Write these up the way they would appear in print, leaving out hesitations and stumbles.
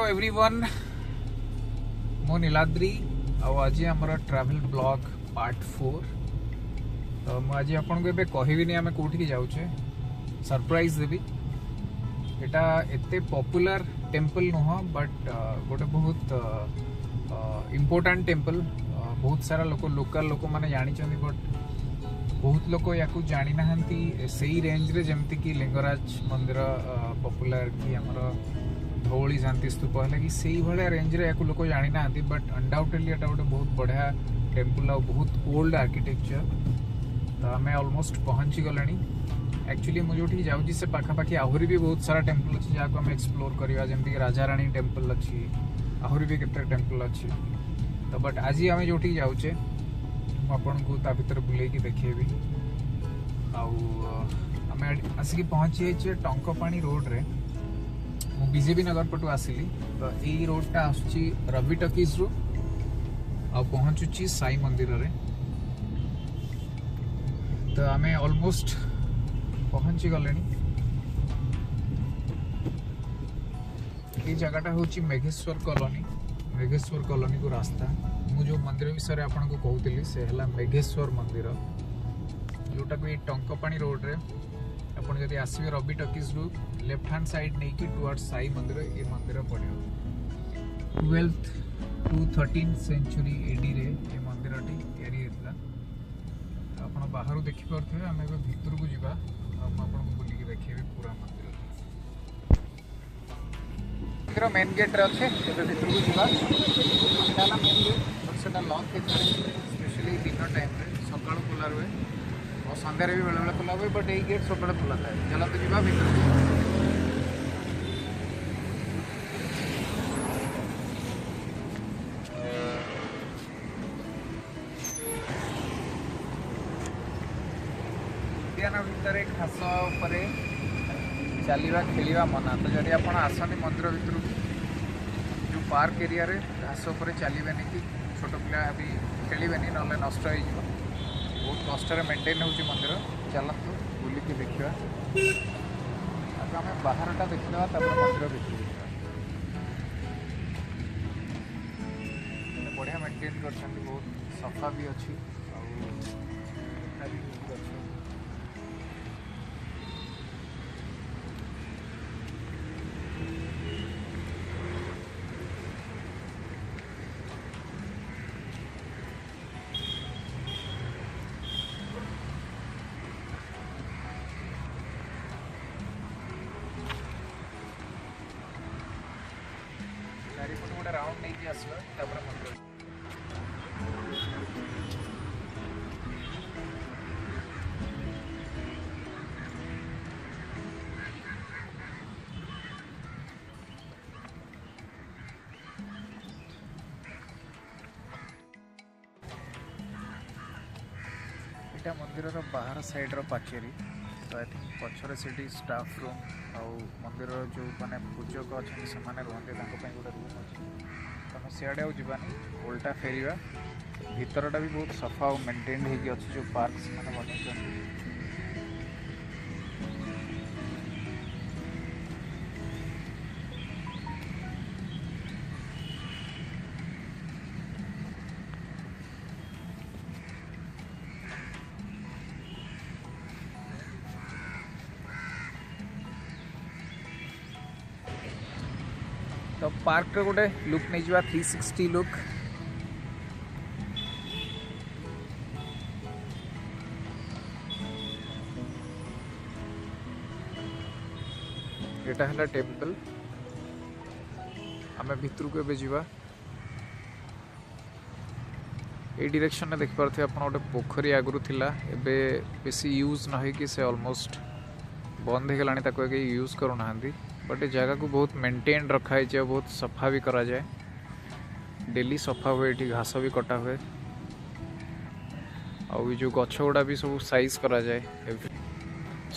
Everyone मो नीलाद्री आज आमर ट्रैवल ब्लॉग पार्ट 4 तो मुझे आपन को एबे कहबिनी आमे कोठी की जाउछे सरप्राइज देबी। एटा एते पॉपुलर टेंपल नुह बट गोटे बहुत इम्पोर्टेंट टेंपल। बहुत सारा लोकल लोक माने जानी चंदी बट बहुत लोक या जानी नाहंती सेही रेंज रे जेमती कि लिंगराज मंदिर पॉपुलर कि हमर धौली शांति स्तूप है कि से भाया रेंज रे लोक जानी ना बट अनडाउटेडली एटा गोटे बहुत बढ़िया टेम्पल आ बहुत ओल्ड आर्किटेक्चर। तो आम ऑलमोस्ट पहुँची गले। एक्चुअली मुझे जाऊँगी से पाखापाखि आहरी भी बहुत सारा टेम्पल अच्छी जहाँ को आम एक्सप्लोर करवा जमीक राजा रानी टेम्पल अच्छी आहरी भी केते टेम्पल अच्छी। तो बट आज आम जो जाऊे आपन को ता भीतर बुले देखेबी। आम आसिक पहुँची टंकपाणी रोड रे मु बीजेपी नगर पटू आसिली। तो यही रोडटा आसुची रवि टकीज रु आ पहुँचुची साई मंदिर रे। तो आम ऑलमोस्ट पहुँची गले। ये जगहटा हूँ मेघेश्वर कॉलोनी को रास्ता। मु जो मंदिर विषय आपन को कहूली से है मेघेश्वर मंदिर जोटा को ये टंकपाणी रोड रे अपन जदि आसबे रवि टकीज रु लेफ्ट हैंड साइड नहीं कि टुवर्ड्स साई मंदिर ये मंदिर पड़ो 12th to 13th century AD रे ये मंदिर तैयारी होता। आप बाहर देखिपे आम भीतर को जावा आपको बुलिक देखे पूरा मंदिर मेन गेट रे अच्छे भीतर को जावा मेन गेट से लॉक स्पेशली दिन टाइम सका खोला रुए और सन्धार भी बेले बेले खोला हुए बट यही गेट सब खोला था। चलते जी भीतर भितर घास चलवा खेलवा मना। तो जब आप आसनी मंदिर भितर जो पार्क एरिया रे घास पर चलवे कि छोट पिला भी खेलवे ना नष्ट हो बहुत कष्ट मेंटेन हो मंदिर। चलतु बुलिक देखा आम बाहरटा देखा मंदिर भितर बढ़िया मेंटेन कर बहुत सफा भी अच्छी चारिपट गोटे राउंड नहीं आसवा मंदिर एटा मंदिर बाहर साइड रो पाचेरी। तो आई थिंक पछरे से स्टाफ रूम आउ मंदिर जो माने पूजक अच्छा से रुहते गोटे रूम अच्छे। तो हम सियाड़े जावानी उल्टा फेरवा भीतरटा भी बहुत सफा और मेंटेन होगी अच्छी जो पार्क से बन। तो पार्क रे गोटे लुक नहीं जावा 360 लुक। एटा है टेम्पल आम भीतर को एबे जीवा। ए डायरेक्शन में देखि पारथे अपन गोटे पोखरी आगुरु थिला एबे बेसी यूज न होई कि से ऑलमोस्ट बंद हो गलानी ताको के यूज करू नाहंदी। बट ये जगह को बहुत मेंटेन रखा है बहुत सफा भी करा जाए डेली सफा हुए ये घास भी कटा हुए आउ जो गछ गुड़ा भी सब साइज करा जाए।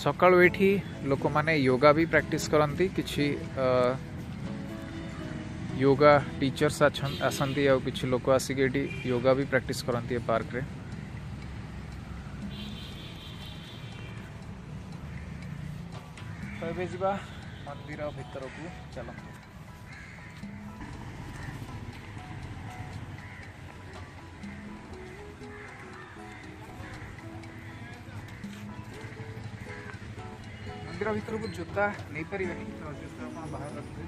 सकाळु एठी लोक माने योगा भी प्रैक्टिस करती किछि योगा टीचर्स आसंती आ किछि लोक आसिक एठी योगा भी प्रैक्टिस करती पार्क रे। तो ए मंदिर भीतर को चलते। मंदिर भीतर को जोता नहीं पारे तो जोता आप बाहर रखिए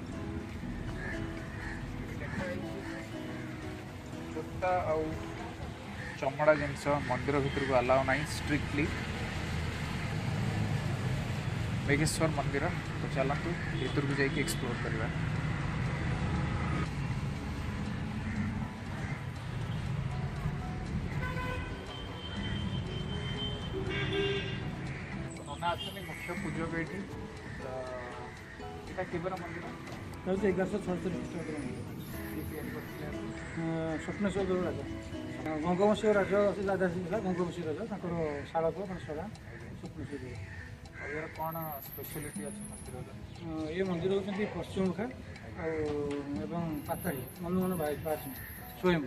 जोता आउ चमड़ा जिनस मंदिर भीतर को अलाउ ना स्ट्रिक्टली मेघेश्वर मंदिर तो चलतु भीतर को जाइए एक्सप्लोर करवा मुख्य पूजक ये केवर मंदिर 1146 स्वप्नेश्वर देव राजा गंगवंशी राजा दादा गंगवंशी राजा शाला सड़ा स्वप्नेश्वर देव यार कौन स्पेशलिटी अच्छी मंदिर ये मंदिर होती पश्चिममुखा एवं पाताड़ी मन भाई स्वयं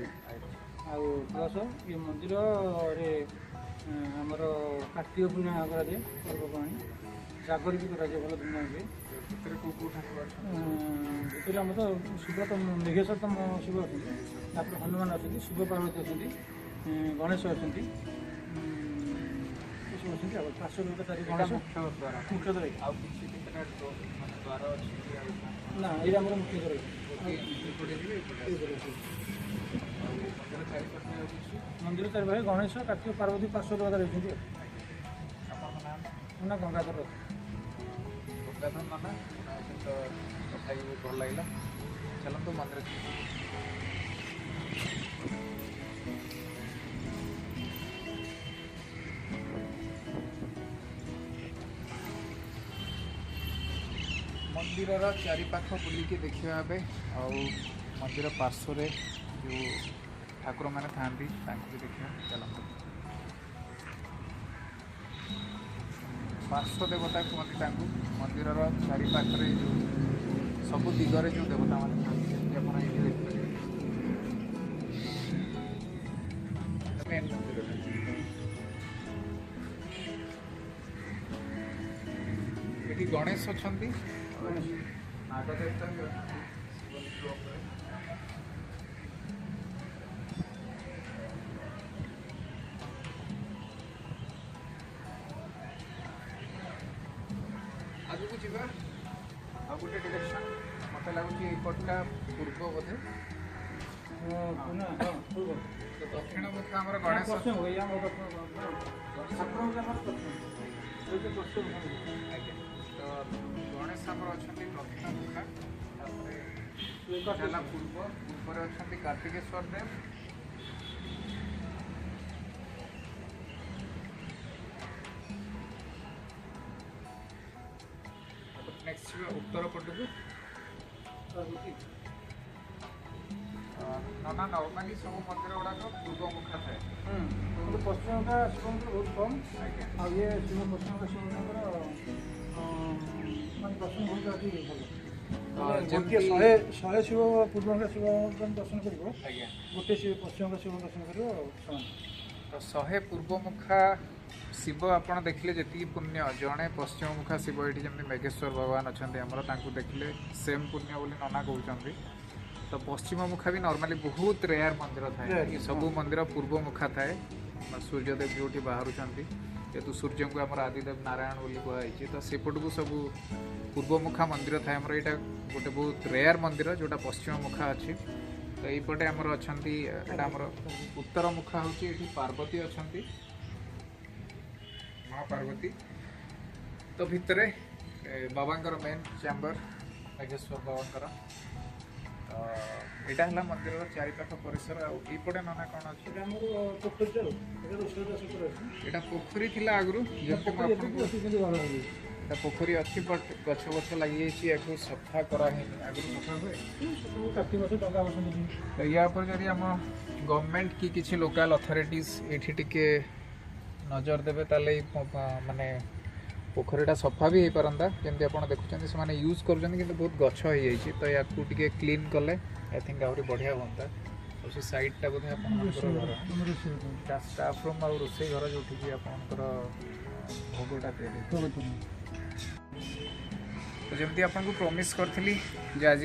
प्लस ये मंदिर आमर कार्तिक पूर्णिमा कराए पर्वपर्वाणी जागर भी कराए भल धूमधाम हुए भीतर आम तो शिव तो मेघेश्वर तो शिव अच्छा हनुमान अच्छा शिव पार्वती अच्छा गणेश अच्छा पार्श्व चारि गणेश मुख्य द्वार ना ये मुख्य द्वार मंदिर चारि भाई गणेश कार्तिक पार्वती पार्श्व द्वार रही ना गंगाधर गंगाधर नाना कथा बहुत भल लगे चलते मंदिर मंदिर चारिपाख बुलिकी देखा मंदिर पार्श्व जो ठाकुर मैंने था भी देखा चलते पार्श्व देवता कहते मंदिर चारिपाखे जो सब दिगरे जो देवता मैंने था मेन मंदिर ये गणेश अच्छा नागदेवता भी आगे को जीवा आ गोटे डायरेक्शन मत लगुच एपटा पूर्व बोधे दक्षिण मुख आम गणेश तो गणेश आमर अच्छा दक्षिण मुखा पूर्व पूर्व अच्छा कार्तिकेश्वर देव नेक्स्ट उत्तर पट को ना नॉर्मली सब मंदिर गुड़ाक पूर्व मुखा थाए पश्चिम मुखा शिव मंदिर बहुत कम आ ये शिव पश्चिम मुखा शिव मंदिर मैं दर्शन बहुत भल शहे शिव पूर्व मुखा शिव दर्शन कर गोटे शिव पश्चिम मुखा शिव दर्शन कर तो शहे पूर्व मुखा शिव आपड़ देखिले जी पुण्य जड़े पश्चिम मुखा शिव ये जमी मेघेश्वर भगवान अच्छा आमर देखिले सेम पुण्य बोली नना कहते तो पश्चिम मुखा भी नॉर्मली बहुत रेयर मंदिर थाए सब मंदिर पूर्व मुखा थाए सूर्यदेव जो बाहर जेहतु सूर्य को आम आदिदेव नारायण बोली कहुई तो सेपट को सब पूर्व मुखा मंदिर थाए आमर यहाँ गोटे बहुत रेयर मंदिर जोटा पश्चिम मुखा अच्छी तो यपटे आमर अच्छा आमर उत्तर मुखा हूँ ये पार्वती अच्छा महापार्वती तो भितर बाबांकर मेन चैम्बर मेघेश्वर बाबांकर यहाँ है मंदिर चारिपाख परिसर आईपटे नाना कौन अच्छे यहाँ पोखरी थी आगु पोखरी अच्छी बट गछ गछ लगी सफा कराई आगु सफा हुए तो या जदि आम गवर्नमेंट की किसी लोकल अथॉरिटीज ये नजर देवे ताले माने पोखरीटा सफा भी हो पारंता जमी आप देखुं से यूज कर बहुत गछ हो जाइए तो या क्लीन कले आई थिंक आहरी बढ़िया हाँ और से सैड्टा बोधे आप स्टाफ रूम आ रोसे घर जो आपंकर भोगटा तो जमी आपको प्रॉमिस करी आज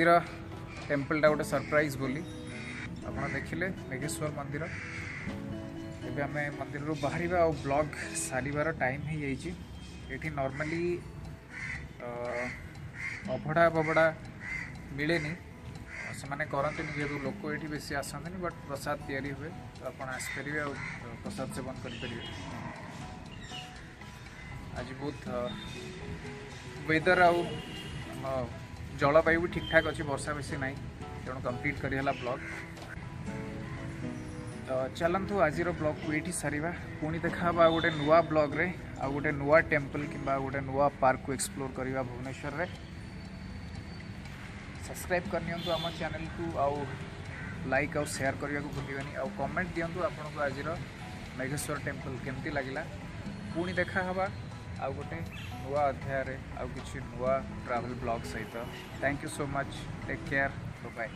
टेम्पलटा गोटे सरप्राइज बोली आप देखिले मेघेश्वर मंदिर एबे आम मंदिर बाहर ब्लॉग सारिबार टाइम हो जाइए ये नॉर्मली अभड़ा बभड़ा मिले से माने करते जेहतु लोक ये बेसी आसती बट प्रसाद तैयारी हुए तो आप आसपारे और प्रसाद सेवन करेंगे। आज बहुत वेदर आउ जलवायु भी ठीक ठाक अच्छी वर्षा बेसी ना तेणु कंप्लीट करेगा ब्लॉग। तो चलतु आज ब्लॉग को ये सारिबा पुणी देखा गोटे नुआ ब्लॉग रे आ गोटे नुआ टेम्पल किंबा गोटे नुआ पार्क को एक्सप्लोर करवा भुवनेश्वर रे। सब्सक्राइब करनी आम चैनल को आउ लाइक आउ शेयर करने को भूलिए आउ कमेंट दिंतु आपन को आज मेघेश्वर टेम्पल केमती लगला। पुणी देखा हवा आउ गोटे नुआ अध्याय रे आउ किछि नुआ ट्रैवल ब्लॉग सहित। Thank you so much, take care, bye.